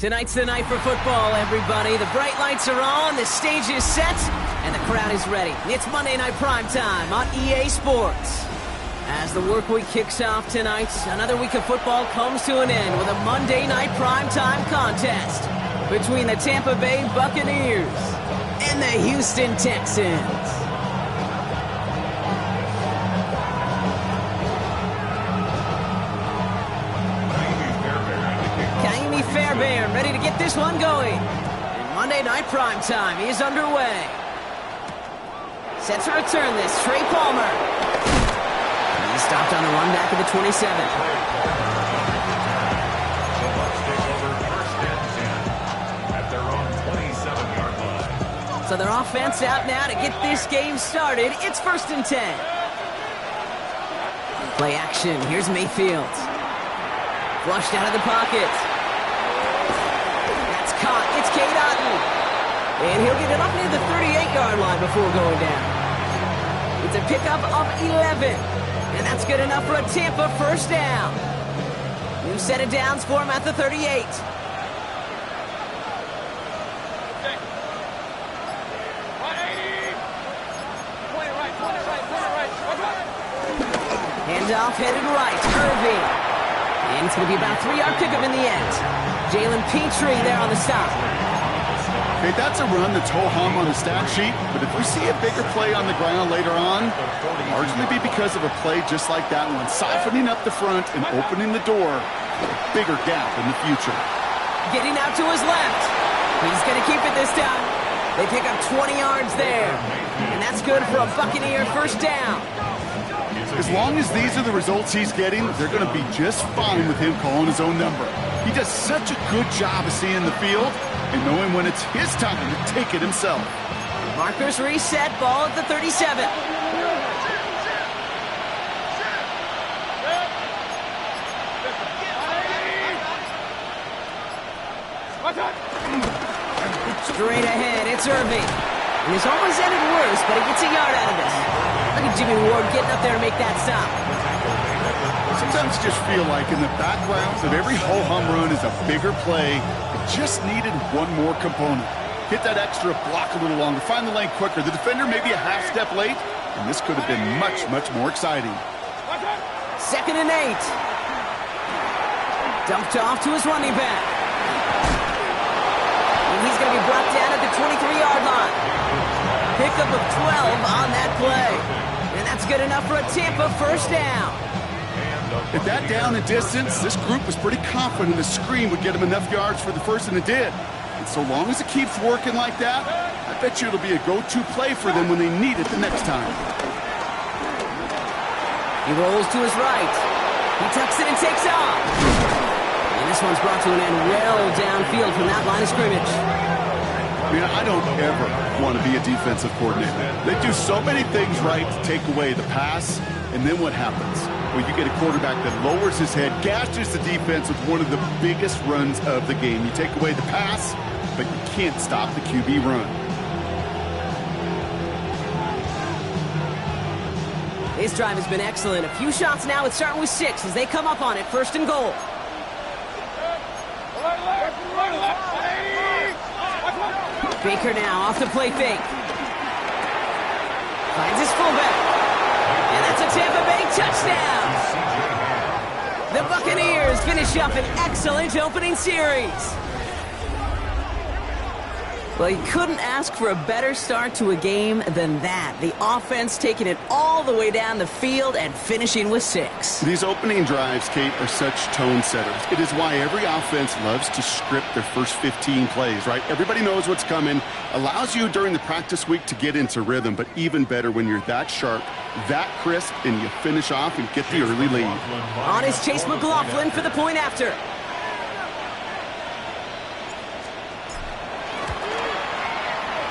Tonight's the night for football, everybody. The bright lights are on, the stage is set, and the crowd is ready. It's Monday Night Primetime on EA Sports. As the work week kicks off tonight, another week of football comes to an end with a Monday Night Primetime contest between the Tampa Bay Buccaneers and the Houston Texans. Fairbairn ready to get this one going. And Monday Night Primetime is underway. Set to return this, Trey Palmer. And he's stopped on the run back at the 27. At their own 27-yard line. So their offense out now to get this game started. It's 1st and 10. Play action. Here's Mayfield. Flushed out of the pocket. Caught. It's Cade Otton. And he'll get it up near the 38-yard line before going down. It's a pickup of 11. And that's good enough for a Tampa first down. New set of downs for him at the 38. Handoff headed right. Irving. And it's going to be about a 3-yard pickup in the end. Jalen Petrie there on the stop. Okay, that's a run that's ho-hum on the stat sheet, but if we see a bigger play on the ground later on, it'll largely be because of a play just like that one, softening up the front and opening the door for a bigger gap in the future. Getting out to his left. He's going to keep it this time. They pick up 20 yards there, and that's good for a Buccaneer first down. As long as these are the results he's getting, they're going to be just fine with him calling his own number. He does such a good job of seeing the field and knowing when it's his time to take it himself. Markers reset, ball at the 37. Straight ahead, it's Irving. And he's always ended worse, but he gets a yard out of this. Look at Jimmy Ward getting up there to make that stop. Sometimes you just feel like in the background of every ho-hum run is a bigger play. It just needed one more component. Hit that extra block a little longer, find the lane quicker. The defender maybe a half step late, and this could have been much, much more exciting. 2nd and 8. Dumped off to his running back. And he's going to be brought down at the 23-yard line. Pickup of 12 on that play. And that's good enough for a Tampa first down. At that down and distance, this group was pretty confident the screen would get him enough yards for the first, and it did. And so long as it keeps working like that, I bet you it'll be a go-to play for them when they need it the next time. He rolls to his right. He tucks it and takes off. And this one's brought to an end well downfield from that line of scrimmage. I mean, I don't ever want to be a defensive coordinator. They do so many things right to take away the pass, and then what happens? Well, you get a quarterback that lowers his head, gashes the defense with one of the biggest runs of the game. You take away the pass, but you can't stop the QB run. This drive has been excellent. A few shots now. It's starting with 6 as they come up on it. 1st and goal. Baker now off the play fake. Finds his fullback. And that's a Tampa Bay touchdown. The Buccaneers finish up an excellent opening series. Well, you couldn't ask for a better start to a game than that. The offense taking it all the way down the field and finishing with 6. These opening drives, Kate, are such tone setters. It is why every offense loves to script their first 15 plays, right? Everybody knows what's coming. Allows you during the practice week to get into rhythm, but even better when you're that sharp, that crisp, and you finish off and get the early lead. On is Chase McLaughlin for the point after.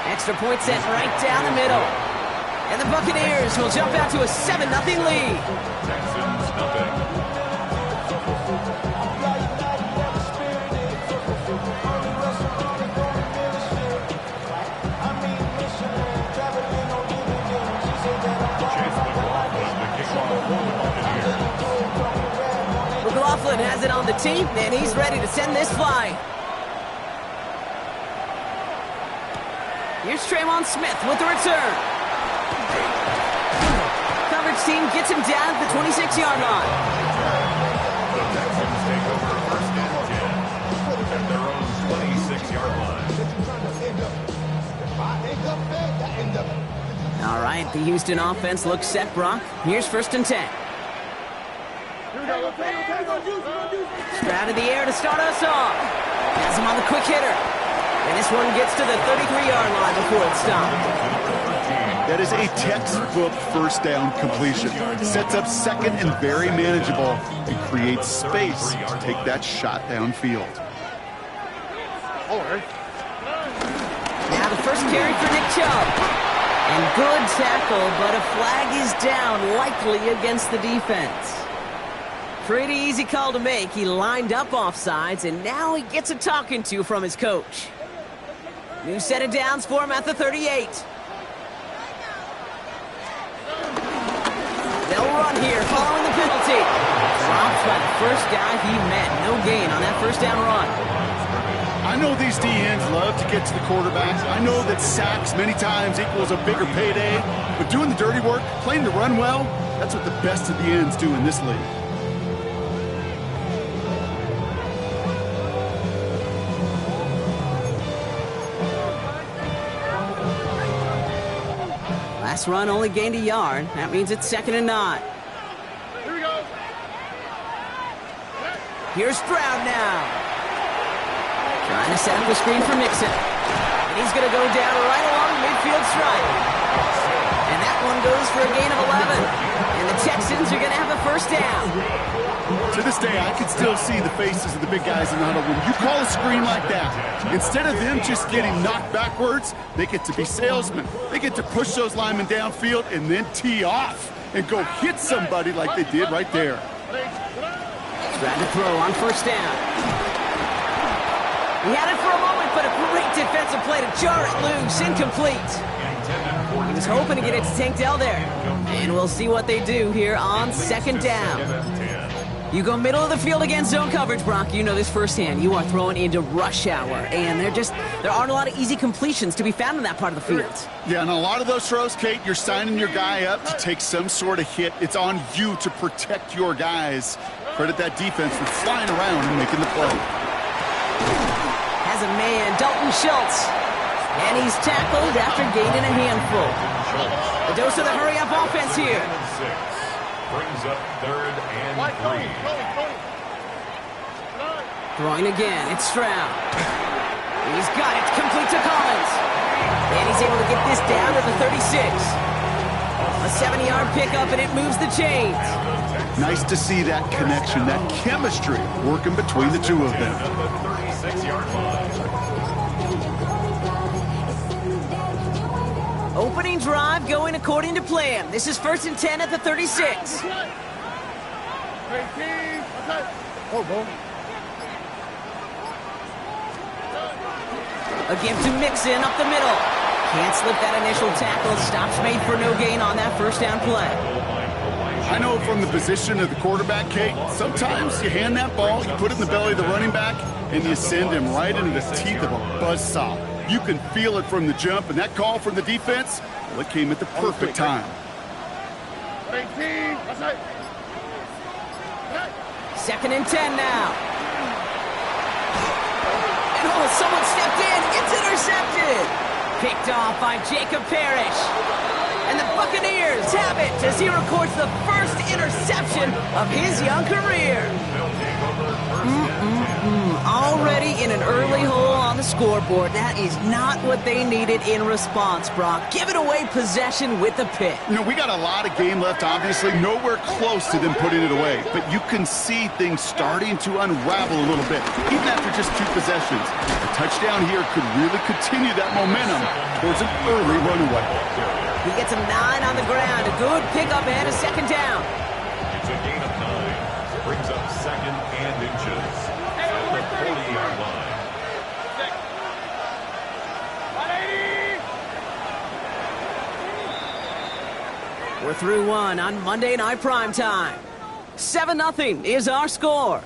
Extra point set right down the middle. And the Buccaneers will jump out to a 7-0 lead. Texans nothing. McLaughlin has it on the tee, and he's ready to send this flying. Here's Trayvon Smith with the return. Coverage team gets him down at the 26-yard line. The Texans take over first and 10 at their own 26-yard line. All right, the Houston offense looks set, Brock. Here's first and 10. Stroud in the air to start us off. Has him on the quick hitter. And this one gets to the 33-yard line before it's stopped. That is a textbook first down completion. Sets up second and very manageable and creates space to take that shot downfield. Now the first carry for Nick Chubb. And good tackle, but a flag is down, likely against the defense. Pretty easy call to make. He lined up offsides, and now he gets a talking to from his coach. New set of downs for him at the 38. They'll run here following the penalty. Dropped by the first guy he met. No gain on that first down run. I know these D-ends love to get to the quarterback. I know that sacks many times equals a bigger payday. But doing the dirty work, playing the run well, that's what the best of the ends do in this league. Last run only gained a yard. That means it's 2nd and 9. Here we go. Here's Stroud now. Trying to set up the screen for Mixon. And he's going to go down right along the midfield stripe. And that one goes for a gain of 11. And the Texans are going to have a first down. To this day, I can still see the faces of the big guys in the huddle room. You call a screen like that, instead of them just getting knocked backwards, they get to be salesmen. They get to push those linemen downfield and then tee off and go hit somebody like they did right there. Stroud to throw on first down. He had it for a moment, but a great defensive play to jar it loose. Incomplete. He was hoping to get it to Tank Dell there. And we'll see what they do here on 2nd down. You go middle of the field against zone coverage, Brock. You know this firsthand. You are throwing into rush hour. And there aren't a lot of easy completions to be found in that part of the field. Yeah, and a lot of those throws, Kate, you're signing your guy up to take some sort of hit. It's on you to protect your guys. Credit that defense for flying around and making the play. Has a man, Dalton Schultz. And he's tackled after gaining a handful. The dose of the hurry-up offense here. Brings up 3rd and 3. Throwing again, it's Stroud. He's got it, complete to Collins. And he's able to get this down to the 36. A 70-yard pickup, and it moves the chains. Nice to see that connection, that chemistry working between the two of them. At the 36-yard line. Opening drive going according to plan. This is 1st and 10 at the 36. A give to Mixon up the middle. Can't slip that initial tackle. Stops made for no gain on that first down play. I know from the position of the quarterback, Kate, sometimes you hand that ball, you put it in the belly of the running back, and you send him right into the teeth of a buzzsaw. You can feel it from the jump, and that call from the defense, well, it came at the perfect time. 2nd and 10 now. And someone stepped in. It's intercepted. Picked off by Jacob Parrish. And the Buccaneers have it as he records the first interception of his young career. Already in an early hole on the scoreboard. That is not what they needed in response, Brock. Giving away possession with the pick. You know, we got a lot of game left, obviously. Nowhere close to them putting it away. But you can see things starting to unravel a little bit, even after just 2 possessions. A touchdown here could really continue that momentum towards an early runaway. He gets him 9 on the ground. A good pickup ahead of 2nd down. It's a gain of 9. Brings up 2nd and inches. At the 40-yard line. We're through one on Monday Night Primetime. 7-0 is our score.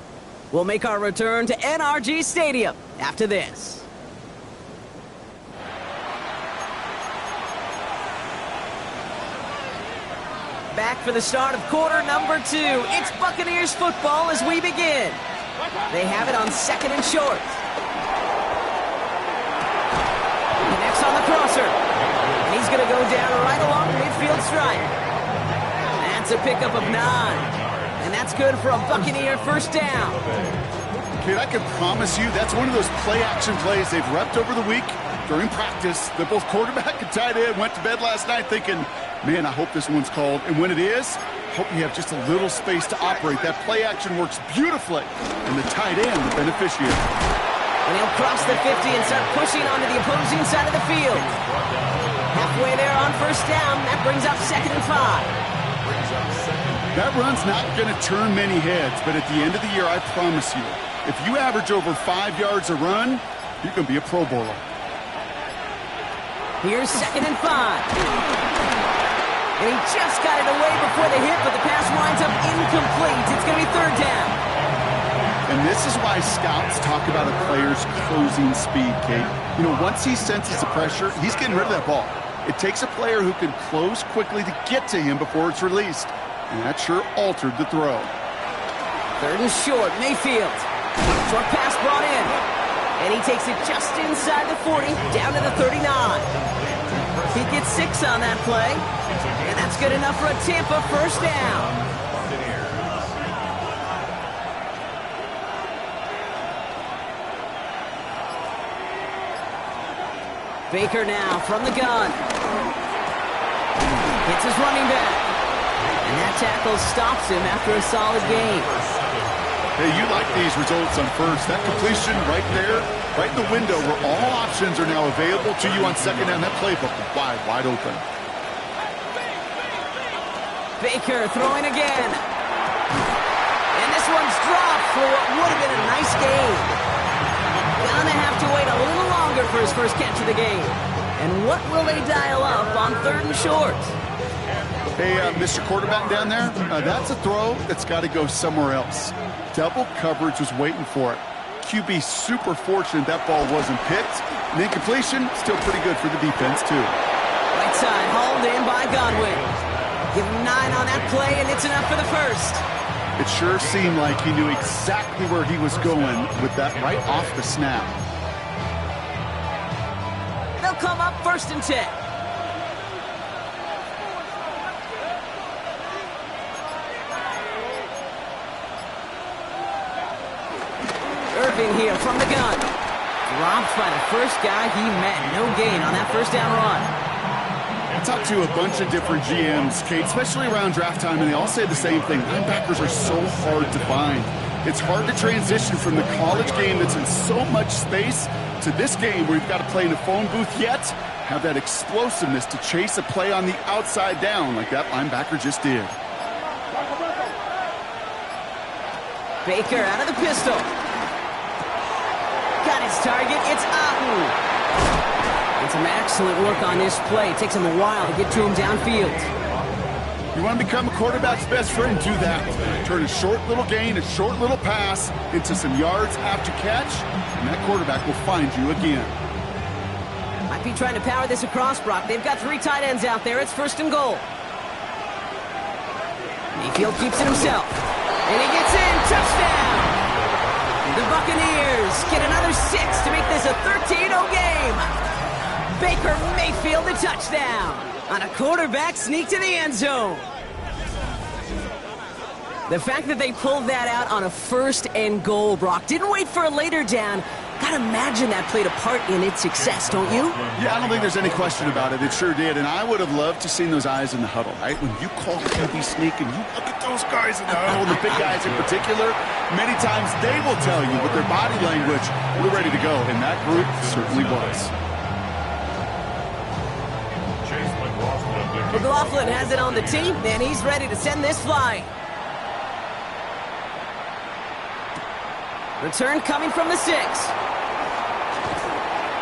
We'll make our return to NRG Stadium after this. back for the start of quarter number 2. It's Buccaneers football as we begin. They have it on 2nd and short. Connects on the crosser. And he's going to go down right along the midfield stripe. That's a pickup of 9. And that's good for a Buccaneer first down. Kid, I can promise you that's one of those play-action plays they've repped over the week during practice. That both quarterback and tight end went to bed last night thinking, man, I hope this one's called. And when it is, hope you have just a little space to operate. That play action works beautifully. And the tight end, the beneficiary. And he'll cross the 50 and start pushing onto the opposing side of the field. Halfway there on first down. That brings up 2nd and 5. That run's not going to turn many heads, but at the end of the year, I promise you, if you average over 5 yards a run, you're going to be a Pro Bowler. Here's 2nd and 5. And he just got it away before the hit, but the pass winds up incomplete. It's going to be 3rd down. And this is why scouts talk about a player's closing speed, Kate. You know, once he senses the pressure, he's getting rid of that ball. It takes a player who can close quickly to get to him before it's released. And that sure altered the throw. 3rd and short, Mayfield. Short pass brought in. And he takes it just inside the 40, down to the 39. He gets 6 on that play. And that's good enough for a Tampa first down. Baker now from the gun. Hits his running back. And that tackle stops him after a solid gain. Hey, you like these results on first. That completion right there, right in the window where all options are now available to you on 2nd down. That playbook wide open. Baker throwing again. And this one's dropped for what would have been a nice gain. Gonna have to wait a little longer for his first catch of the game. And what will they dial up on 3rd and short? Hey, Mr. Quarterback down there, that's a throw that's got to go somewhere else. Double coverage was waiting for it. QB super fortunate that ball wasn't picked. And then completion, still pretty good for the defense, too. Right side, hauled in by Godwin. Give him 9 on that play, and it's enough for the first. It sure seemed like he knew exactly where he was going with that right off the snap. They'll come up 1st and 10. Irving here from the gun. Dropped by the first guy he met. No gain on that first down run. I talked to a bunch of different GMs, Kate, especially around draft time, and they all say the same thing. Linebackers are so hard to find. It's hard to transition from the college game that's in so much space to this game where you've got to play in a phone booth, yet have that explosiveness to chase a play on the outside down like that linebacker just did. Baker out of the pistol. Got his target. It's Ahu. And some excellent work on this play. It takes him a while to get to him downfield. You want to become a quarterback's best friend, do that. Turn a short little gain, a short little pass into some yards after catch, and that quarterback will find you again. Might be trying to power this across, Brock. They've got 3 tight ends out there. It's 1st and goal. Mayfield keeps it himself. And he gets in. Touchdown! The Buccaneers get another 6 to make this a 13-0 game. Baker Mayfield, the touchdown on a quarterback sneak to the end zone. The fact that they pulled that out on a 1st and goal, Brock, didn't wait for a later down. Gotta imagine that played a part in its success, don't you? Yeah, I don't think there's any question about it. It sure did, and I would have loved to seen those eyes in the huddle, right? When you call QB sneak and you look at those guys in the huddle, the big guys in particular, many times they will tell you with their body language, we're ready to go, and that group certainly was. McLaughlin has it on the team, and he's ready to send this flying. Return coming from the 6.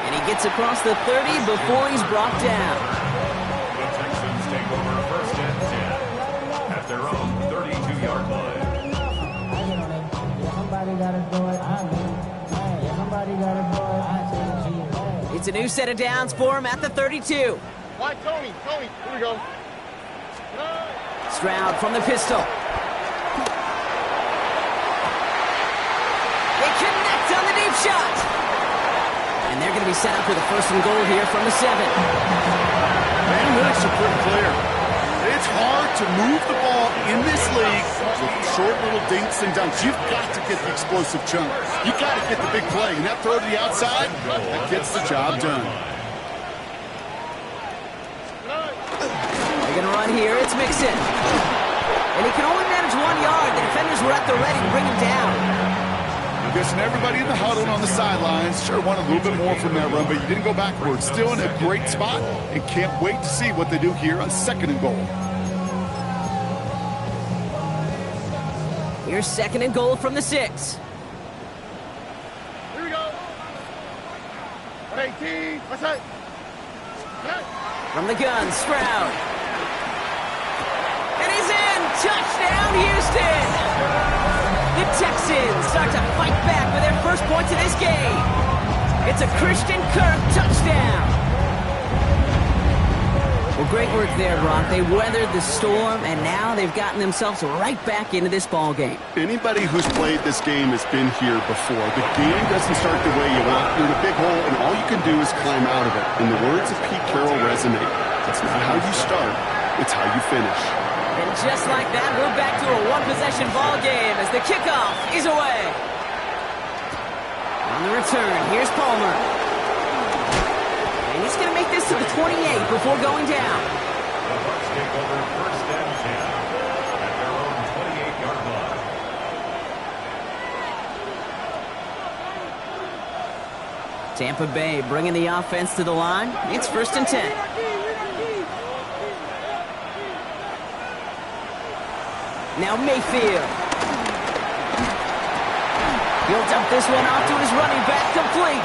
And he gets across the 30 before he's brought down. The Texans take over 1st and 10 at their own 32-yard line. It's a new set of downs for him at the 32. Why, Tony, here we go. Stroud from the pistol. They connect on the deep shot. And they're going to be set up with a 1st and goal here from the 7. Analytics are pretty clear. It's hard to move the ball in this league with short little dinks and dunks. You've got to get the explosive chunk. You've got to get the big play. And that throw to the outside, that gets the job done. They're going to run here. It's Mixon. And he can only manage 1 yard. The defenders were at the ready to bring him down. I'm guessing everybody in the huddle and on the sidelines sure wanted a little bit more from that run, but you didn't go backwards. Still in a great spot and can't wait to see what they do here on 2nd and goal. Here's 2nd and goal from the 6. Here we go. 118. What's that? From the gun, Stroud. And he's in! Touchdown, Houston! The Texans start to fight back with their first points of this game. It's a Christian Kirk touchdown. Well, great work there, Brock. They weathered the storm, and now they've gotten themselves right back into this ball game. Anybody who's played this game has been here before. The game doesn't start the way you want. You're in a big hole, and all you can do is climb out of it. And the words of Pete Carroll resonate. It's not how you start, it's how you finish. And just like that, we're back to a one-possession ball game as the kickoff is away. On the return, here's Palmer. And he's going to make this to the 28 before going down. The Bucs take over 1st and 10 at their own 28-yard line. Tampa Bay bringing the offense to the line. It's 1st and 10. Now Mayfield. He'll dump this one off to his running back, complete.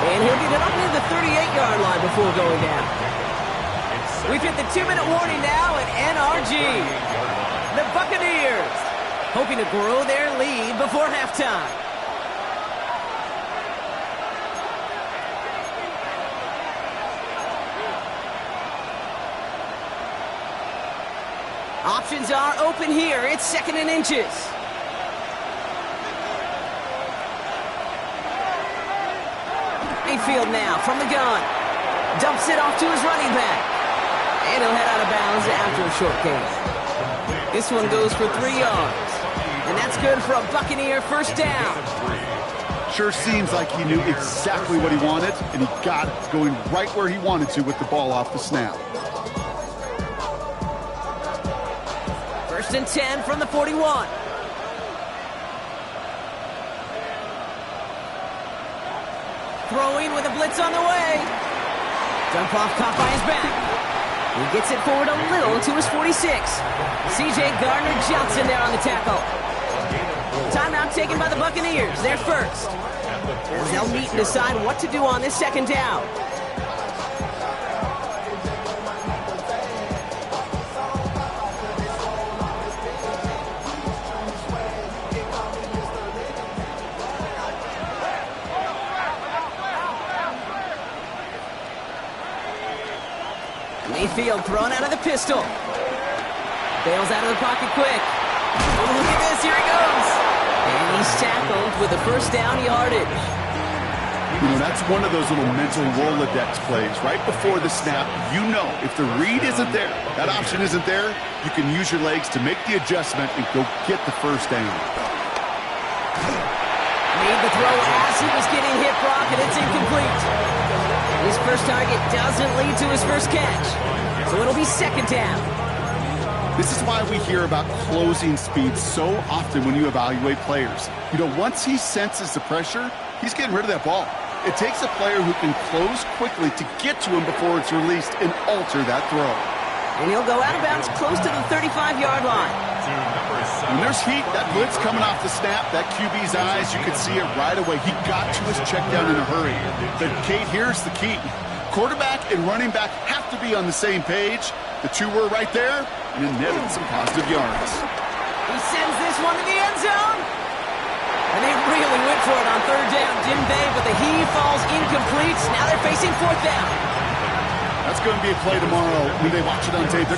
And he'll get it up near the 38-yard line before going down. We've hit the 2-minute warning now at NRG. The Buccaneers hoping to grow their lead before halftime. Options are open here. It's 2nd and inches. Mayfield now from the gun. Dumps it off to his running back. And he'll head out of bounds after a short gain. This one goes for 3 yards. And that's good for a Buccaneer 1st down. Sure seems like he knew exactly what he wanted, and he got it going right where he wanted to with the ball off the snap. 1st and 10 from the 41. Throwing with a blitz on the way. Dump off caught by his back. He gets it forward a little to his 46. C.J. Gardner-Johnson there on the tackle. Timeout taken by the Buccaneers. They're first. As they'll meet and decide what to do on this 2nd down. Mayfield thrown out of the pistol. Bails out of the pocket quick. Oh, look at this. Here he goes. And he's tackled with a 1st down yardage. You know, that's one of those little mental Rolodex plays. Right before the snap, you know if the read isn't there, that option isn't there, you can use your legs to make the adjustment and go get the 1st down. Made the throw as he was getting hit, Brock, and it's incomplete. His first target doesn't lead to his first catch, so it'll be 2nd down. This is why we hear about closing speed so often when you evaluate players. You know, once he senses the pressure, he's getting rid of that ball. It takes a player who can close quickly to get to him before it's released and alter that throw. And he'll go out of bounds close to the 35-yard line. When there's heat, that blitz coming off the snap, that QB's eyes, you could see it right away. He got to his check down in a hurry. But Kate, here's the key. Quarterback and running back have to be on the same page. The two were right there, and it netted some positive yards. He sends this one to the end zone. And they really went for it on 3rd down, didn't they? But the heave falls incomplete. Now they're facing 4th down. That's going to be a play tomorrow when they watch it on tape.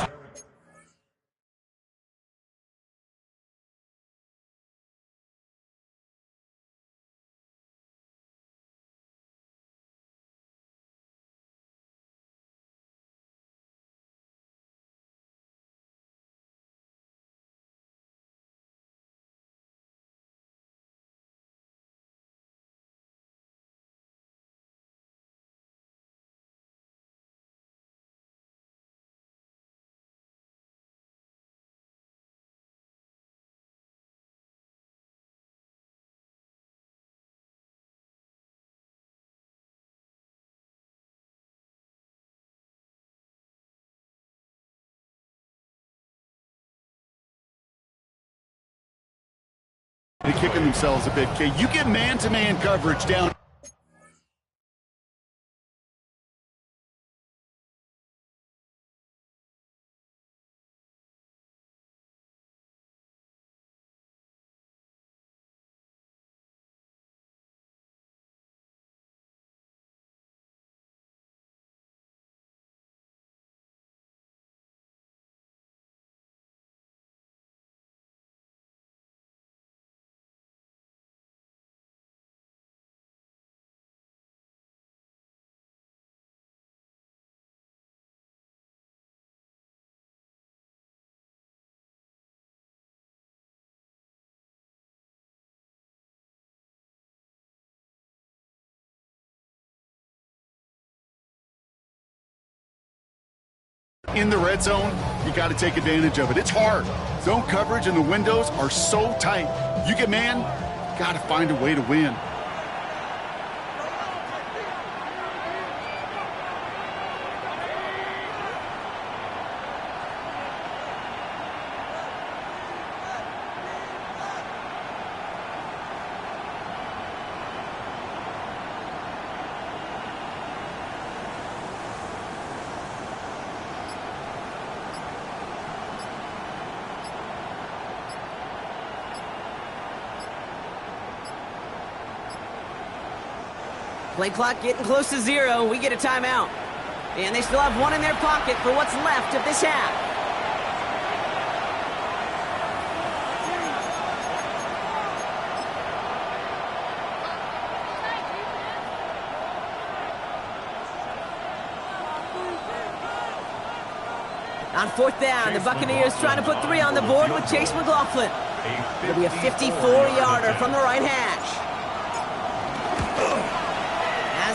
They're kicking themselves a bit, Kate. You get man-to-man coverage down. In the red zone, you got to take advantage of it. It's hard. Zone coverage and the windows are so tight. You get man, got to find a way to win. Play clock getting close to 0. We get a timeout. And they still have one in their pocket for what's left of this half. On 4th down, the Buccaneers trying to put 3 on the board with Chase McLaughlin. It'll be a 54-yarder from the right hash.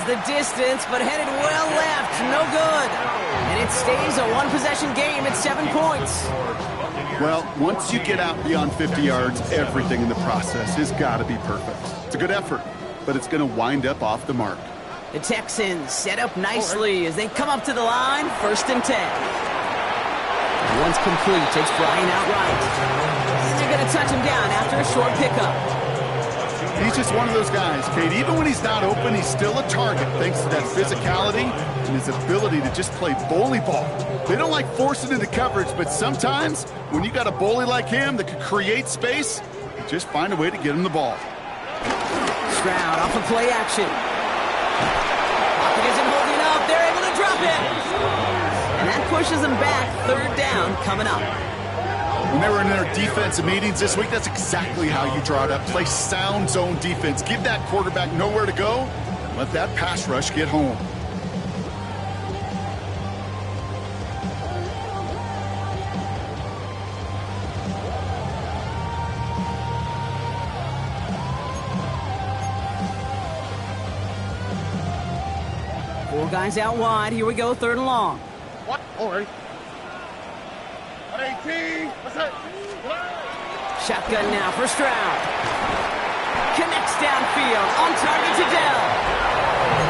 The distance, but headed well left. No good. And it stays a one-possession game at 7 points. Well, once you get out beyond 50 yards, everything in the process has got to be perfect. It's a good effort, but it's going to wind up off the mark. The Texans set up nicely as they come up to the line. 1st and 10. Once complete, it's flying out right. They're going to touch him down after a short pickup. He's just one of those guys, Kate. Even when he's not open, he's still a target thanks to that physicality and his ability to just play bully ball. They don't like forcing into coverage, but sometimes when you got a bully like him that can create space, you just find a way to get him the ball. Stroud off of play action. Pocket isn't holding up. They're able to drop it. And that pushes them back. 3rd down coming up. When they were in their defensive meetings this week, that's exactly how you draw it up. Play sound zone defense. Give that quarterback nowhere to go, and let that pass rush get home. Four guys out wide. Here we go, 3rd and long. What? All right. 18. What's that? Shotgun now for Stroud. Connects downfield. On target to Dell.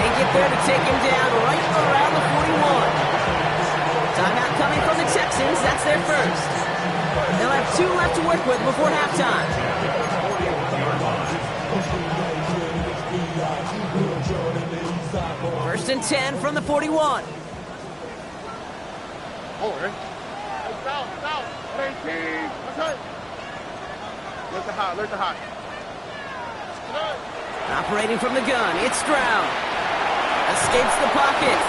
They get there to take him down right around the 41. Timeout coming from the Texans. That's their first. They'll have 2 left to work with before halftime. 1st and 10 from the 41. All right. Down. 18. What's that? Look the hot. Operating from the gun, it's Stroud. Escapes the pocket.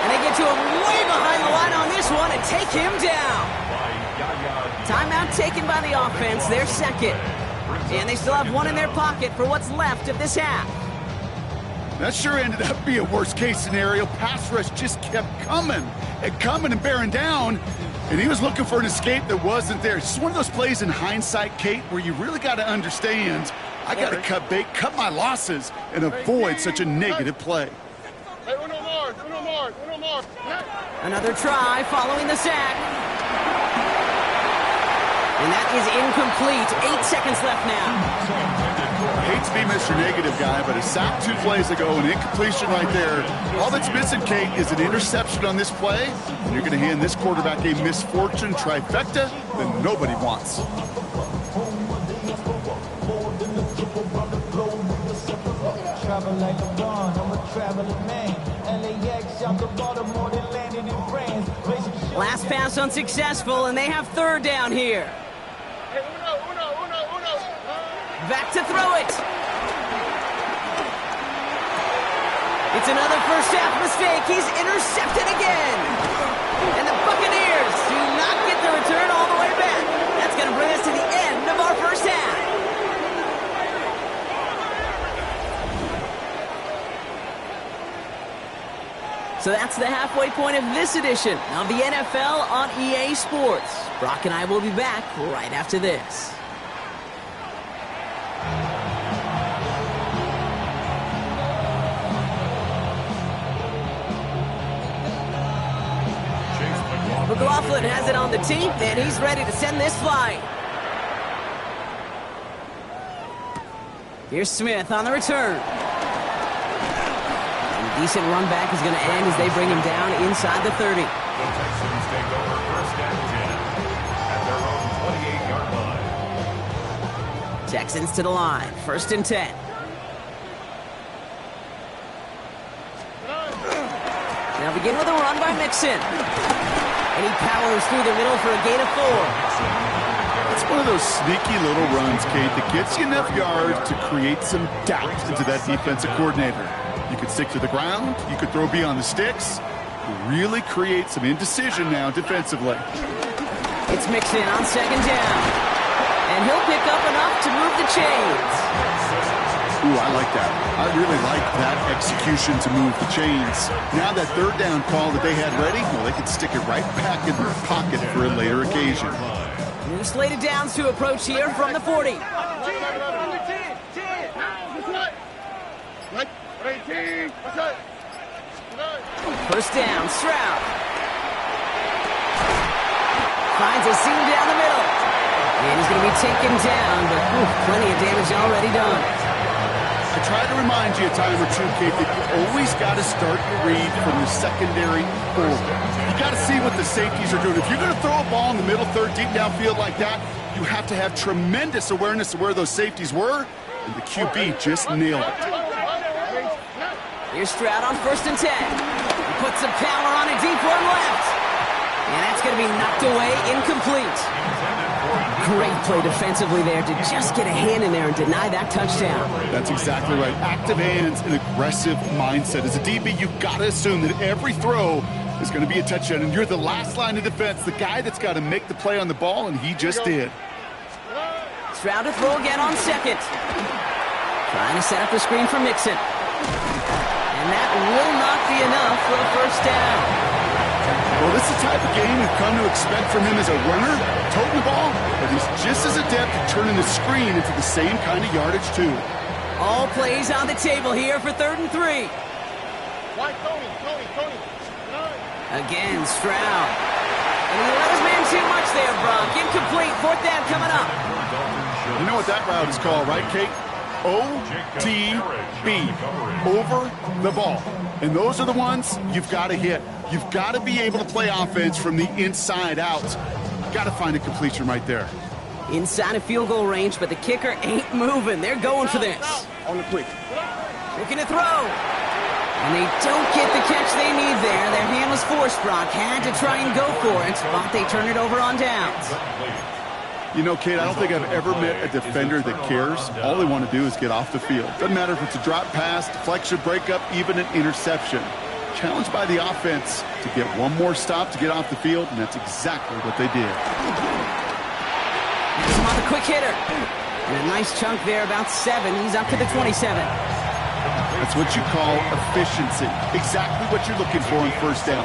And they get to him way behind the line on this one and take him down. Timeout taken by the offense, their second. And they still have one in their pocket for what's left of this half. That sure ended up being a worst-case scenario. Pass rush just kept coming and bearing down. And he was looking for an escape that wasn't there. It's just one of those plays in hindsight, Kate, where you really got to understand, I got to cut bait, cut my losses, and avoid such a negative play. Hey, uno more. Another try following the sack. And that is incomplete. 8 seconds left now. I hate to be Mr. Negative guy, but a sack 2 plays ago, an incompletion right there. All that's missing, Kate, is an interception on this play, and you're going to hand this quarterback a misfortune trifecta that nobody wants. travel like a bond, I'm a traveling man. LAX out the Baltimore, they landed in France. Last pass unsuccessful, and they have third down here. Back to throw it. It's another first half mistake. He's intercepted again. And the Buccaneers do not get the return all the way back. That's going to bring us to the end of our first half. So that's the halfway point of this edition of the NFL on EA Sports. Brock and I will be back right after this. McLaughlin has it on the tee, and he's ready to send this flying. Here's Smith on the return. And a decent run back is going to end as they bring him down inside the 30. The Texans take over first and 10 at their own 28-yard line. Texans to the line, first and 10. Now begin with a run by Mixon. And he powers through the middle for a gain of 4. It's one of those sneaky little runs, Kate, that gets you enough yards to create some doubt into that defensive coordinator. You could stick to the ground. You could throw beyond the sticks. Really create some indecision now defensively. It's Mixon on second down. And he'll pick up enough to move the chains. Ooh, I like that. I really like that execution to move the chains. Now that third down call that they had ready, well, they can stick it right back in their pocket for a later occasion. New slated downs to approach here from the 40. First down, Stroud. Finds a seam down the middle. And he's going to be taken down, but plenty of damage already done. I try to remind you a time or two, Kate, that you always got to start your read from the secondary forward. You got to see what the safeties are doing. If you're going to throw a ball in the middle third, deep downfield like that, you have to have tremendous awareness of where those safeties were, and the QB just nailed it. Here's Stroud on first and 10. He puts some power on a deep one left. And that's going to be knocked away, incomplete. Great play defensively there to just get a hand in there and deny that touchdown. That's exactly right. Active hands and aggressive mindset. As a DB, you've got to assume that every throw is going to be a touchdown, and you're the last line of defense, the guy that's got to make the play on the ball, and he just did. Stroud to throw again on second. Trying to set up the screen for Mixon. And that will not be enough for a first down. Well, this is the type of game we've come to expect from him as a runner, toting the ball, but he's just as adept at turning the screen into the same kind of yardage, too. All plays on the table here for third and 3. Again, Stroud. And he let his man too much there, Brock. Incomplete, fourth down coming up. You know what that route is called, right, Kate? OTB, over the ball. And those are the ones you've got to hit. You've got to be able to play offense from the inside out. You've got to find a completion right there. Inside of field goal range, but the kicker ain't moving. They're going for this. On the quick. Looking to throw. And they don't get the catch they need there. Their hand was forced, Brock. Had to try and go for it, but they turn it over on downs. You know, Kate, I don't think I've ever met a defender that cares. All they want to do is get off the field. Doesn't matter if it's a drop pass, deflection, breakup, even an interception. Challenged by the offense to get one more stop to get off the field, and that's exactly what they did. He's on the quick hitter. And a nice chunk there, about 7. He's up to the 27. That's what you call efficiency. Exactly what you're looking for in first down.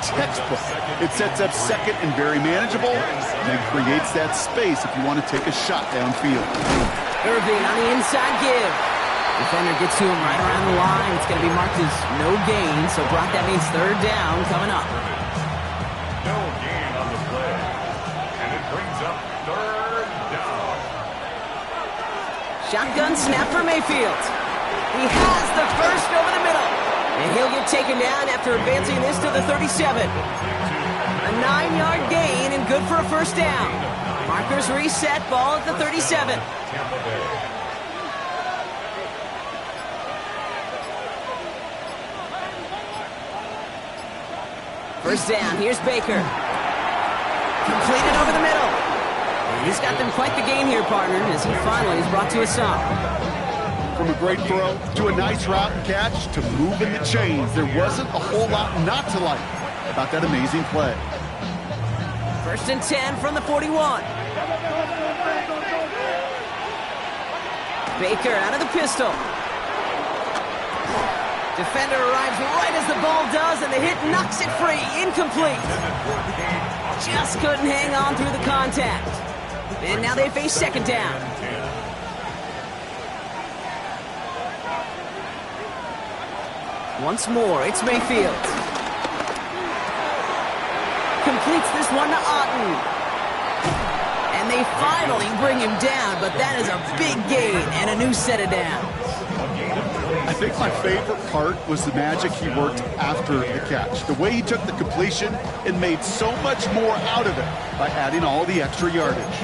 Textbook. It sets up second and very manageable, and then creates that space if you want to take a shot downfield. Irving on the inside give. Defender gets to him right around the line. It's going to be marked as no gain, so Brock, that means third down coming up. No gain on the play, and it brings up third down. Shotgun snap for Mayfield. He has the first over the middle. And he'll get taken down after advancing this to the 37. A 9-yard gain and good for a first down. Markers reset, ball at the 37. First down, here's Baker. Completed over the middle. And he's got them quite the gain here, partner, as he finally is brought to a stop. From a great throw to a nice route and catch to moving the chains, there wasn't a whole lot not to like about that amazing play. First and 10 from the 41. Baker out of the pistol. Defender arrives right as the ball does, and the hit knocks it free. Incomplete. Just couldn't hang on through the contact. And now they face second down. Once more, it's Mayfield. Completes this one to Otten. And they finally bring him down, but that is a big gain and a new set of downs. I think my favorite part was the magic he worked after the catch. The way he took the completion and made so much more out of it by adding all the extra yardage.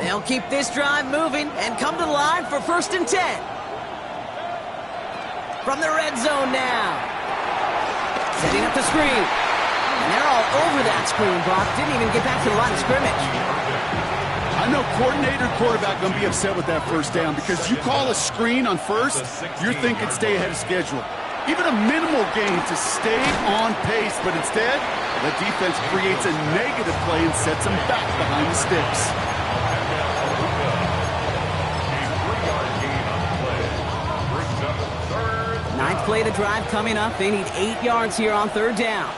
They'll keep this drive moving and come to the line for first and 10. From the red zone now. Setting up the screen. And they're all over that screen, Brock. Didn't even get back to the line of scrimmage. I know coordinator and quarterback going to be upset with that first down because you call a screen on first, you're thinking stay ahead of schedule. Even a minimal gain to stay on pace, but instead, the defense creates a negative play and sets them back behind the sticks. Ninth play of the drive coming up. They need 8 yards here on third down.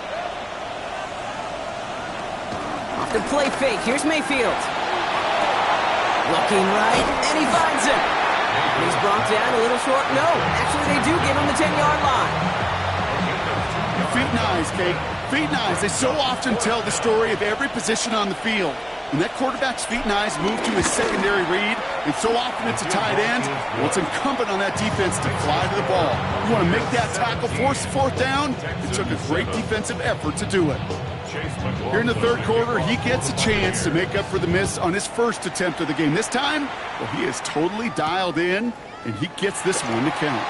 Off the play fake. Here's Mayfield. Looking right, and he finds him. And he's brought down a little short. No, actually they do give him the 10-yard line. Feet and eyes, Kate. Feet and eyes. They so often tell the story of every position on the field. When that quarterback's feet and eyes move to his secondary read, and so often it's a tight end, well, it's incumbent on that defense to fly to the ball. You want to make that tackle, force the fourth down? It took a great defensive effort to do it. Here in the third quarter, he gets a chance to make up for the miss on his first attempt of the game. This time, well, he is totally dialed in, and he gets this one to count.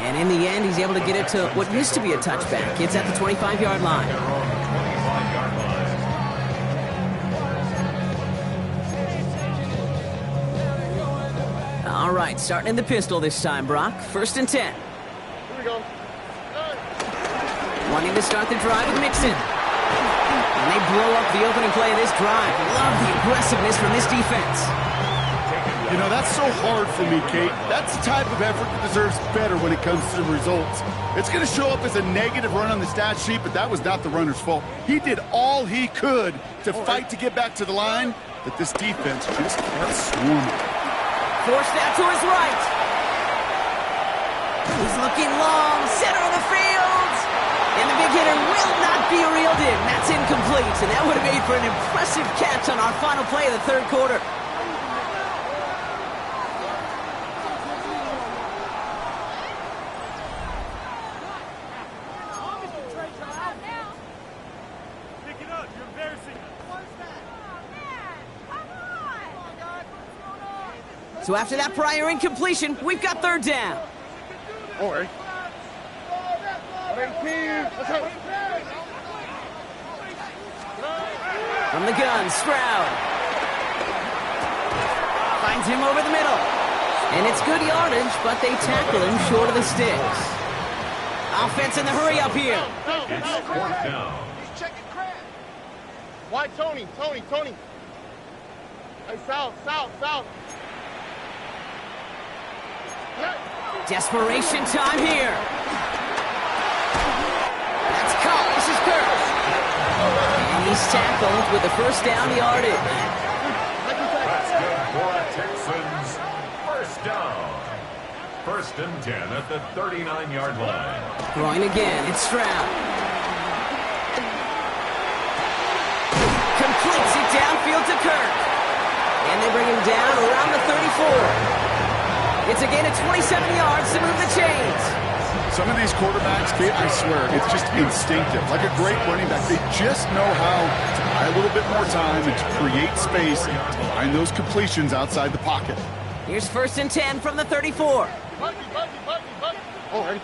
And in the end, he's able to get it to what used to be a touchback. It's at the 25-yard line. All right, starting in the pistol this time, Brock. First and 10. Here we go. Wanting to start the drive with Mixon. And they blow up the opening play of this drive. Love the aggressiveness from this defense. You know, that's so hard for me, Kate. That's the type of effort that deserves better when it comes to the results. It's going to show up as a negative run on the stat sheet, but that was not the runner's fault. He did all he could to fight to get back to the line, but this defense just kept swarming. Forced out to his right. He's looking long, center of the field. And the big hitter will not be reeled in. That's incomplete, and that would have made for an impressive catch on our final play of the third quarter. So after that prior incompletion, we've got third down. All right. 18. Let's go. From the gun, Stroud. Finds him over the middle. And it's good yardage, but they tackle him short of the sticks. Offense in the hurry up here. It's fourth down. He's checking crab. Why, Tony? Hey, south. Desperation time here. That's caught. This is Kirk. And he's tackled with the first down yardage. That's good for Texans. First down. First and 10 at the 39-yard line. Throwing again. It's Stroud. Completes it downfield to Kirk. And they bring him down around the 34. It's a gain of 27 yards to move the chains. Some of these quarterbacks, Kate, I swear, it's just instinctive. Like a great running back, they just know how to buy a little bit more time and to create space to find those completions outside the pocket. Here's 1st and 10 from the 34. Oh, ready.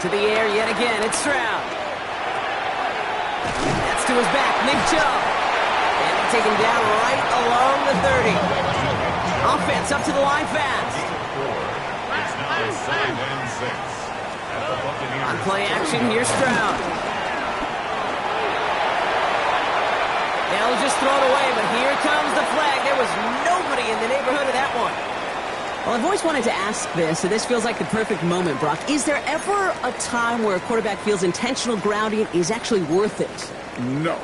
To the air yet again, it's Stroud. That's to his back, Nick Chubb. And they take him down right along the 30. Offense up to the line fast. It's now 7 and 6. At the Buccaneers. On play action, here's Stroud. They'll just throw it away, but here comes the flag. There was nobody in the neighborhood of that one. Well, I've always wanted to ask this, and this feels like the perfect moment, Brock. Is there ever a time where a quarterback feels intentional grounding is actually worth it? No.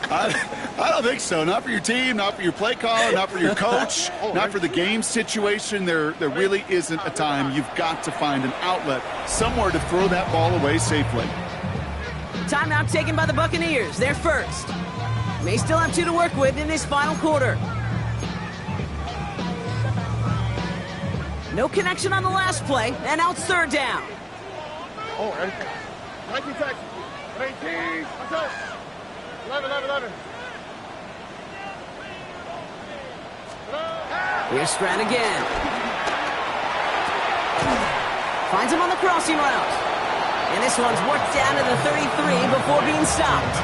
I don't think so. Not for your team, not for your play caller, not for your coach, not for the game situation. There really isn't a time. You've got to find an outlet, somewhere to throw that ball away safely. Timeout taken by the Buccaneers. They're first. May still have 2 to work with in this final quarter. No connection on the last play, and now it's 3rd down. Oh, ready. 19 Texans. 18. Let's go. 11. Here's Stroud again. Finds him on the crossing route. And this one's worked down to the 33 before being stopped.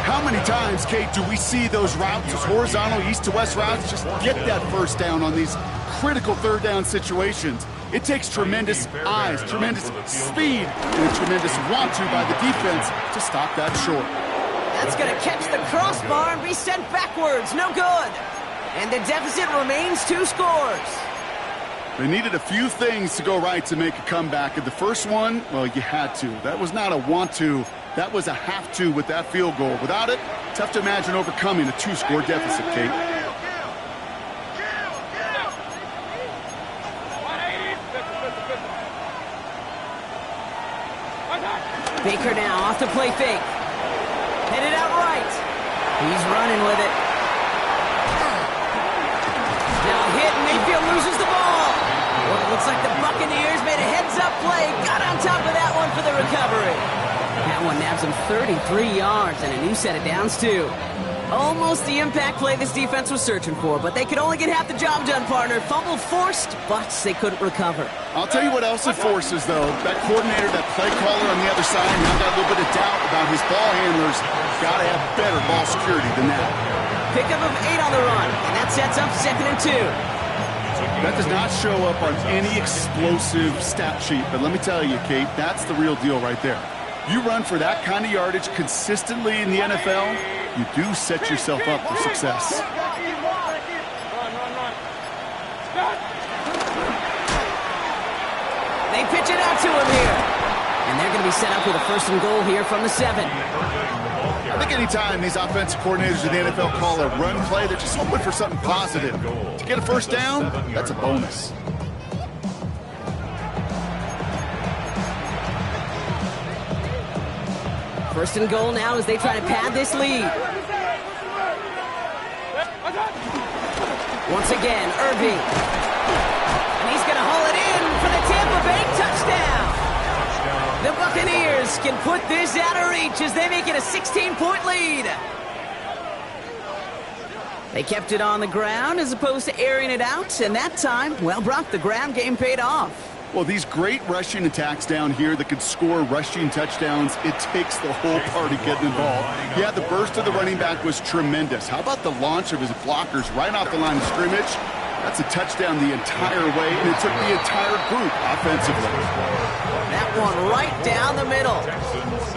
How many times, Kate, do we see those routes, those horizontal east-to-west routes, just get that 1st down on these critical 3rd down situations? It takes tremendous eyes, tremendous speed, and a tremendous want-to by the defense to stop that short. That's going to catch the crossbar and be sent backwards. No good. And the deficit remains 2 scores. They needed a few things to go right to make a comeback. And the first one, well, you had to. That was not a want-to. That was a have-to with that field goal. Without it, tough to imagine overcoming a 2-score deficit, Kate. Baker now off to play fake. Headed out right. He's running with it. Now hit, Mayfield loses the ball. Well, it looks like the Buccaneers made a heads-up play. Got on top of that one for the recovery. That one nabs him 33 yards and a new set of downs, too. Almost the impact play this defense was searching for, but they could only get half the job done, partner. Fumble forced, but they couldn't recover. I'll tell you what else it forces, though. That coordinator, that play caller on the other side, now got a little bit of doubt about his ball handlers. Got to have better ball security than that. Pickup of 8 on the run, and that sets up 2nd and 2. That does not show up on any explosive stat sheet, but let me tell you, Kate, that's the real deal right there. You run for that kind of yardage consistently in the NFL, you do set yourself up for success. They pitch it out to him here. And they're going to be set up with a 1st and goal here from the 7. I think anytime these offensive coordinators in the NFL call a run play, they're just hoping for something positive. To get a 1st down, that's a bonus. First and goal now as they try to pad this lead. Once again, Irving. And he's going to haul it in for the Tampa Bay touchdown. The Buccaneers can put this out of reach as they make it a 16-point lead. They kept it on the ground as opposed to airing it out, and that time, well, Brock, the ground game paid off. Well, these great rushing attacks down here that could score rushing touchdowns, it takes the whole party getting involved. Yeah, the burst of the running back was tremendous. How about the launch of his blockers right off the line of scrimmage? That's a touchdown the entire way, and it took the entire group offensively. That one right down the middle.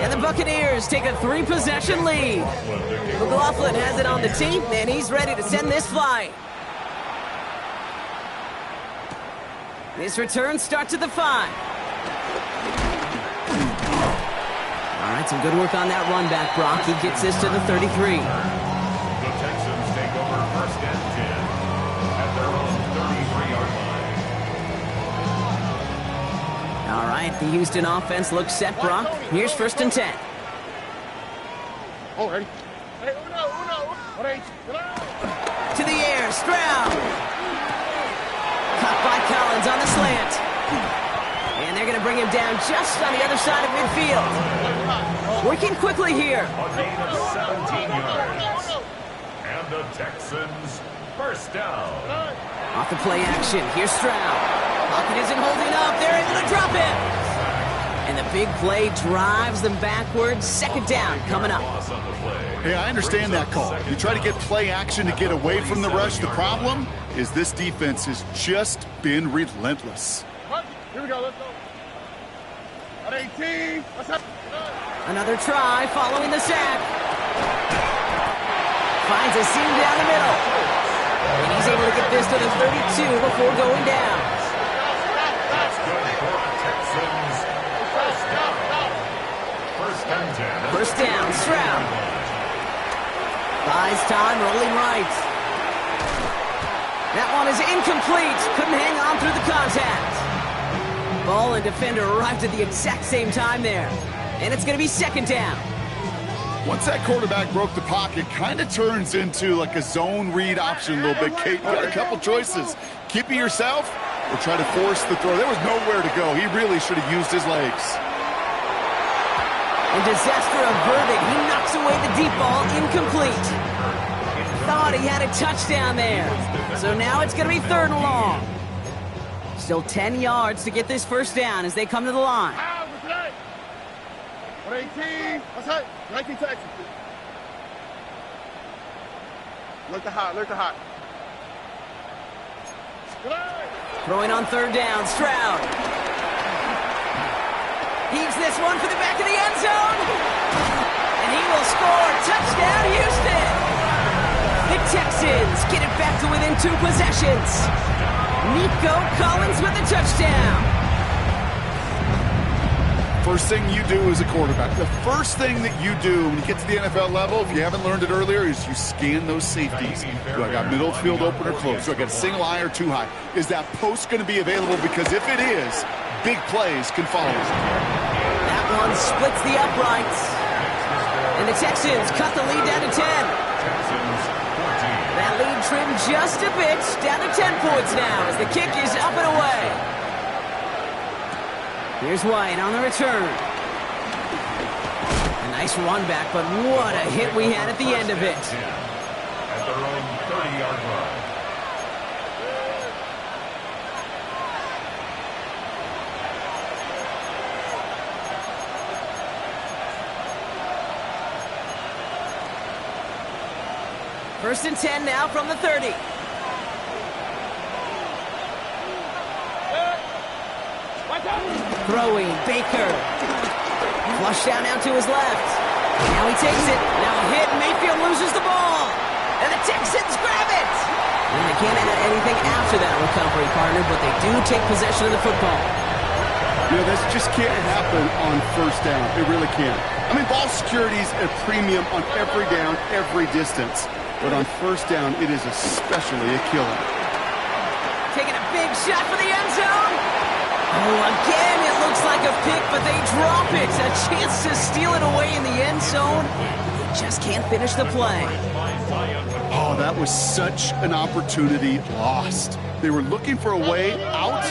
And the Buccaneers take a 3-possession lead. McLaughlin has it on the team, and he's ready to send this flying. This return starts at the 5. All right, some good work on that run back, Brock. He gets this to the 33. The Texans take over 1st and 10 at their own 33-yard line. All right, the Houston offense looks set, Brock. Here's 1st and 10. Oh, ready. To the air, Stroud. Caught by Collins on the slant. And they're going to bring him down just on the other side of midfield. Working quickly here. A gain of 17 yards. And the Texans. First down. Off the play action. Here's Stroud. Pocket isn't holding up. They're able to drop it. And the big play drives them backwards. Second down coming up. Hey, I understand that call. You try to get play action to get away from the rush. The problem is this defense has just been relentless. Here we go, let's go. At 18, let's have... Another try following the sack. Finds a seam down the middle. And he's able to get this to the 32 before going down. That's good for the Texans. First down. First and 10. First down, Stroud. Buys time, rolling right. That one is incomplete. Couldn't hang on through the contact. Ball and defender arrived at the exact same time there. And it's going to be second down. Once that quarterback broke the pocket, kind of turns into like a zone read option a little bit. Kate, you got a couple choices. Keep it yourself or try to force the throw. There was nowhere to go. He really should have used his legs. And disaster averted. He knocks away the deep ball, incomplete. Thought he had a touchdown there. So now it's going to be third and long. Still 10 yards to get this first down as they come to the line. 18, let's hit. 19 Texans. Look the hot. Throwing on third down, Stroud. Heaves this one for the back of the end zone. And he will score. Touchdown, Houston. The Texans get it back to within 2 possessions. Nico Collins with the touchdown. First thing you do as a quarterback, the first thing that you do when you get to the NFL level, if you haven't learned it earlier, is you scan those safeties. Do I got middle field open or close? Do I got a single eye or two high? Is that post going to be available? Because if it is, big plays can follow. That one splits the uprights. And the Texans cut the lead down to 10. That lead trimmed just a bit, down to 10 points now as the kick is up and away. Here's White on the return. A nice run back, but what a hit we had at the end of it. At their own 30-yard line. First and 10 now from the 30. Throwing, Baker. Flush down now to his left. Now he takes it. Now a hit. Mayfield loses the ball. And the Texans grab it. And they can't add anything after that recovery, partner, but they do take possession of the football. You know, this just can't happen on first down. It really can't. I mean, ball security's a premium on every down, every distance. But on first down, it is especially a killer. Taking a big shot for the end zone. Oh, again, it looks like a pick, but they drop it. A chance to steal it away in the end zone. They just can't finish the play. Oh, that was such an opportunity lost. They were looking for a way out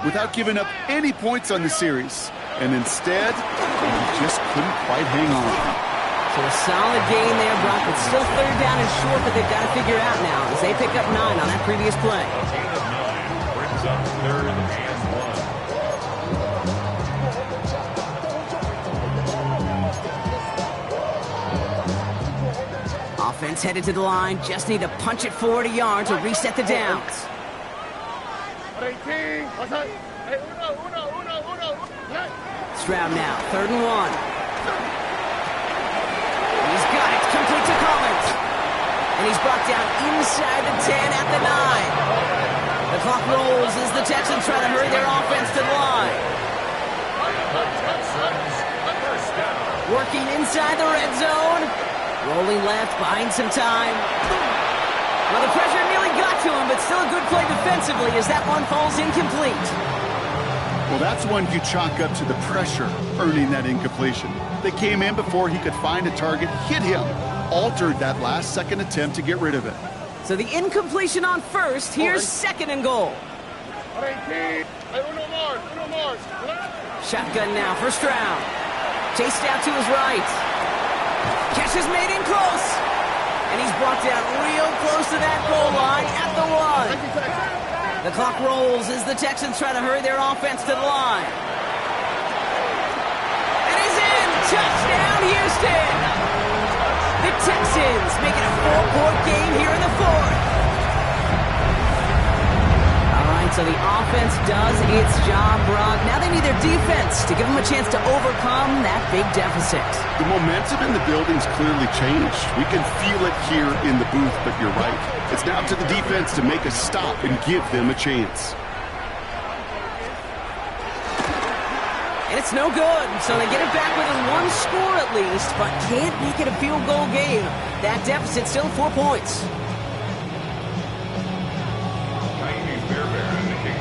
without giving up any points on the series. And instead, they just couldn't quite hang on. So a solid gain there, Brock. It's still third down and short, but they've got to figure out now as they pick up 9 on that previous play. Brings up third and 1. Offense headed to the line. Just need to punch it forward a yard to reset the downs. 18, let's hit. Hey, uno. Stroud now, third and 1. He's got it, complete to Collins. And he's brought down inside the 10 at the 9. The clock rolls as the Texans try to hurry their offense to the line. Working inside the red zone. Rolling left, buying some time. Well, the pressure nearly got to him, but still a good play defensively as that one falls incomplete. Well, that's one you chalk up to the pressure earning that incompletion. They came in before he could find a target, hit him, altered that last-second attempt to get rid of it. So the incompletion on first. Here's second and goal. 18, hey, uno more. Shotgun now for Stroud. Chased out to his right. Catch is made in close. And he's brought down real close to that goal line at the 1. The clock rolls as the Texans try to hurry their offense to the line. And he's in! Touchdown, Houston! The Texans make it a 4-point game here in the 4th. So the offense does its job, Brock. Now they need their defense to give them a chance to overcome that big deficit. The momentum in the building's clearly changed. We can feel it here in the booth, but you're right. It's now to the defense to make a stop and give them a chance. And it's no good. So they get it back within 1 score at least, but can't make it a field goal game. That deficit still 4 points.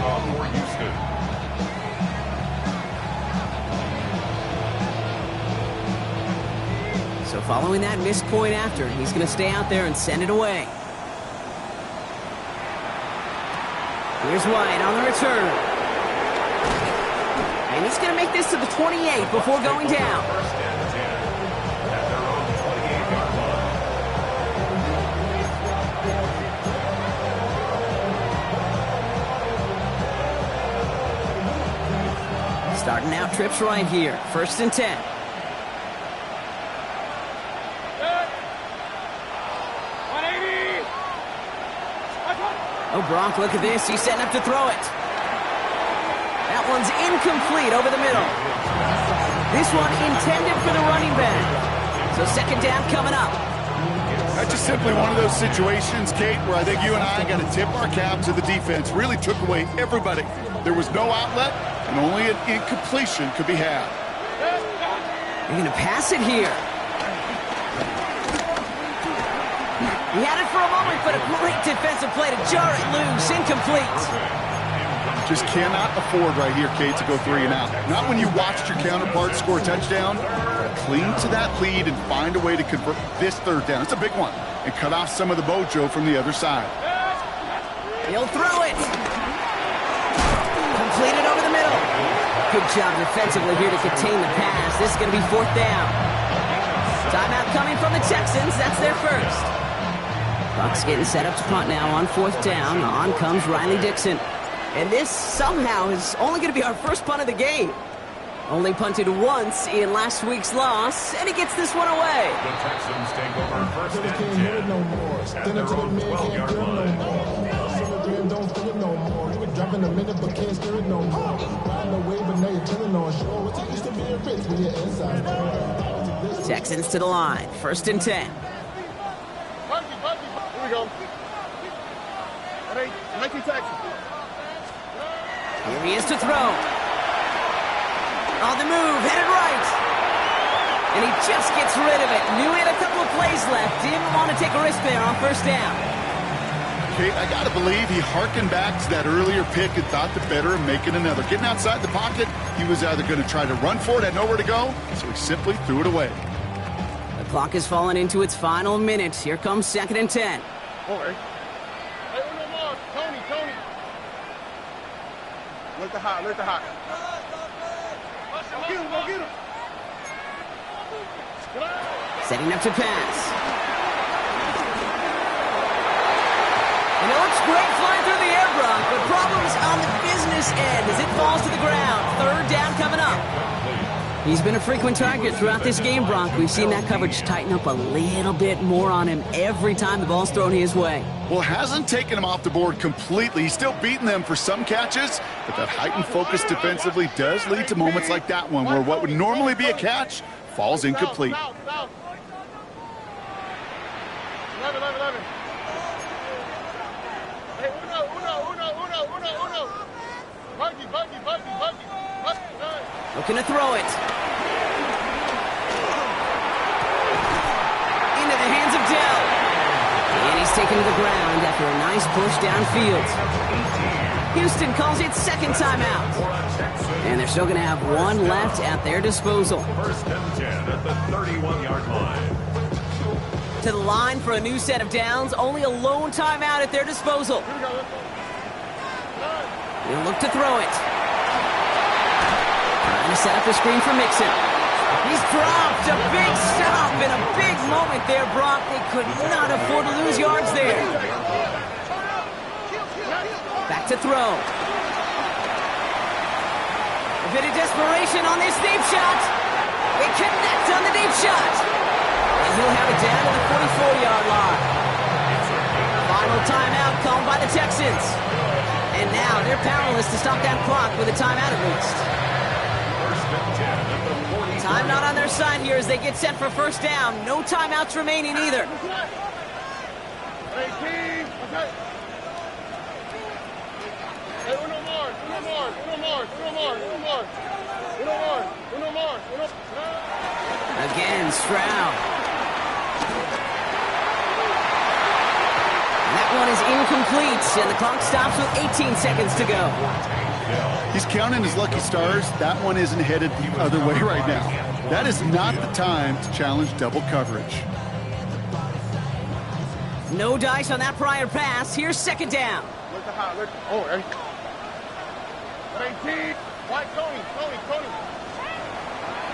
For Houston. So following that missed point after, he's going to stay out there and send it away. Here's White on the return. And he's going to make this to the 28 before going down. First and 10 at their own 28-yard line. Starting out trips right here. 1st and 10. Oh, Brock, look at this. He's setting up to throw it. That one's incomplete over the middle. This one intended for the running back. So 2nd down coming up. That's just simply one of those situations, Kate, where I think you and I got to tip our cap to the defense. Really took away everybody. There was no outlet, and only an incompletion could be had. They're going to pass it here. He had it for a moment, but a great defensive play to jar it loose. Incomplete. Just cannot afford right here, Kate, to go 3 and out. Not when you watched your counterpart score a touchdown. Cling to that lead and find a way to convert this 3rd down. It's a big one. And cut off some of the mojo from the other side. He'll throw it. Completed over the middle. Good job defensively here to contain the pass. This is going to be 4th down. Timeout coming from the Texans. That's their first. Bucs getting set up to punt now on 4th down. On comes Riley Dixon. And this somehow is only going to be our first punt of the game. Only punted once in last week's loss, and he gets this one away. The Texans take over 1st and 10 at their own 12-yard line. Don't feel it no more. You were dropping a minute, but can't steer it no more. Riding away, but now you're telling on shore. What's it used to be a rich when you're inside? Texans to the line. 1st and 10. Here we go. Thank you, Texans. Here he is to throw. On the move, headed right. And he just gets rid of it. Knew he had a couple of plays left. Didn't want to take a risk there on 1st down. Kate, I got to believe he hearkened back to that earlier pick and thought the better of making another. Getting outside the pocket, he was either going to try to run for it, had nowhere to go, so he simply threw it away. The clock has fallen into its final minutes. Here comes 2nd and 10. Hey, no more. Tony. Look the hot. Go get him. Setting up to pass. And it looks great flying through the air, Brock, but problems on the business end as it falls to the ground. 3rd down coming up. He's been a frequent target throughout this game, Brock. We've seen that coverage tighten up a little bit more on him every time the ball's thrown his way. Well, hasn't taken him off the board completely. He's still beating them for some catches, but that heightened focus defensively does lead to moments like that one where what would normally be a catch falls incomplete. 11. Hey, uno. Buggy. Looking to throw it. Into the hands of Dell. And he's taken to the ground after a nice push downfield. Houston calls it 2nd timeout. And they're still going to have 1 left at their disposal. 1st and 10 at the 31-yard line. To the line for a new set of downs. Only a lone timeout at their disposal. He'll look to throw it. Trying to set up a screen for Mixon. He's dropped a big stop and a big moment there, Brock. They could not afford to lose yards there. Back to throw. A bit of desperation on this deep shot. They connect on the deep shot. And he'll have it down to the 44-yard line. Final timeout called by the Texans. And now they're powerless to stop that clock with a timeout at least. Time not on their side here as they get set for first down. No timeouts remaining either. Again, Stroud. That one is incomplete, and the clock stops with 18 seconds to go. He's counting his lucky stars. That one isn't headed the other way right now. That is not the time to challenge double coverage. No dice on that prior pass. Here's second down.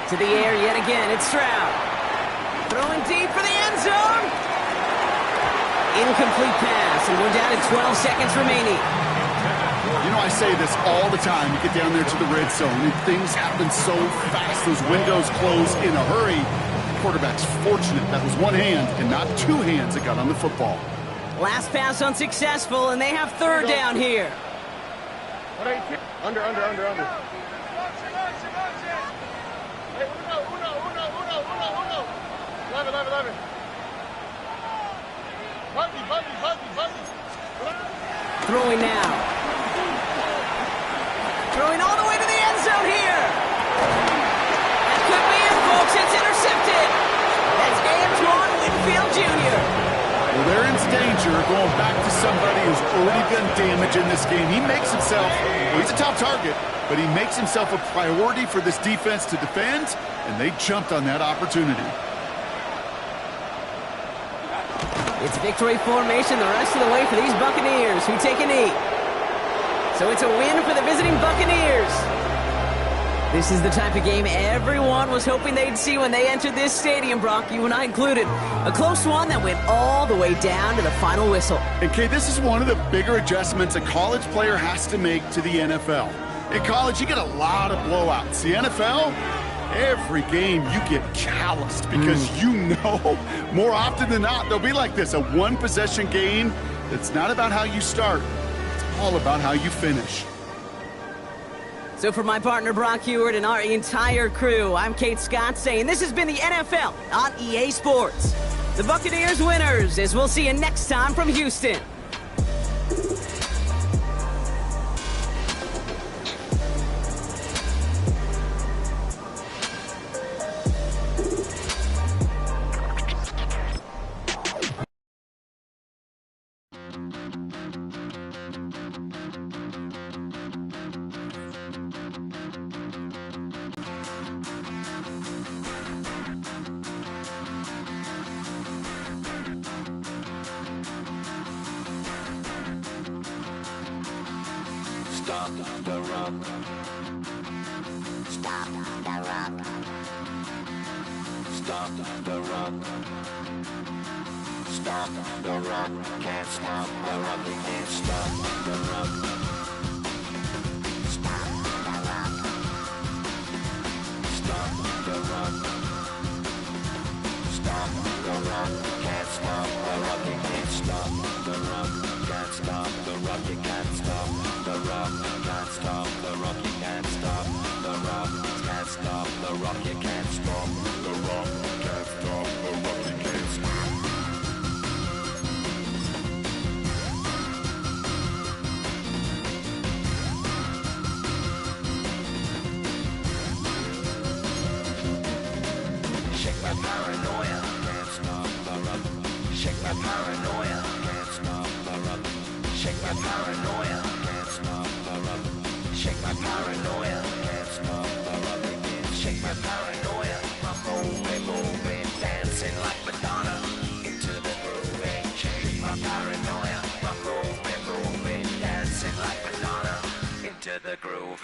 To the air yet again. It's Stroud. Throwing deep for the end zone. Incomplete pass, and we're down to 12 seconds remaining. You know, I say this all the time. You get down there to the red zone, and things happen so fast. Those windows close in a hurry. The quarterback's fortunate that was one hand and not two hands that got on the football. Last pass unsuccessful, and they have third down here. Under. Leve. Buggy. Throwing now. Throwing all the way to the end zone here. That could be it, folks. It's intercepted. That's Antoine Winfield Jr. Well, they're in danger going back to somebody who's already done damage in this game. He makes himself, well, he's a top target, but he makes himself a priority for this defense to defend, and they jumped on that opportunity. It's victory formation the rest of the way for these Buccaneers who take a knee. So it's a win for the visiting Buccaneers. This is the type of game everyone was hoping they'd see when they entered this stadium, Brock, you and I included. A close one that went all the way down to the final whistle. And, Kay, this is one of the bigger adjustments a college player has to make to the NFL. In college, you get a lot of blowouts. The NFL, every game you get calloused because you know more often than not they'll be like this, a one-possession game that's not about how you start. It's all about how you finish. So for my partner Brock Heward and our entire crew, I'm Kate Scott saying this has been the NFL on EA Sports. The Buccaneers winners, as we'll see you next time from Houston. Stop the run. Stop the run. Stop the run. Stop the run. Can't stop the run. You can't stop the run. Stop the run. Stop the run. Stop the run. Can't stop the run. You can't stop the run. Can't stop the run. You can't stop the run. Can't stop the run. You can't stop the run. Can't stop the run. You can't stop the run. Can't stop the run. You can't stop. Shake my paranoia. Can't stop the run. Shake my paranoia. Can't stop the run. Shake my paranoia. Can't stop the run. Shake my paranoia. Can't stop the run. Shake my paranoia. I'm moving, dancing like Madonna into the groove. Shake my paranoia. I'm moving, dancing like Madonna into the groove.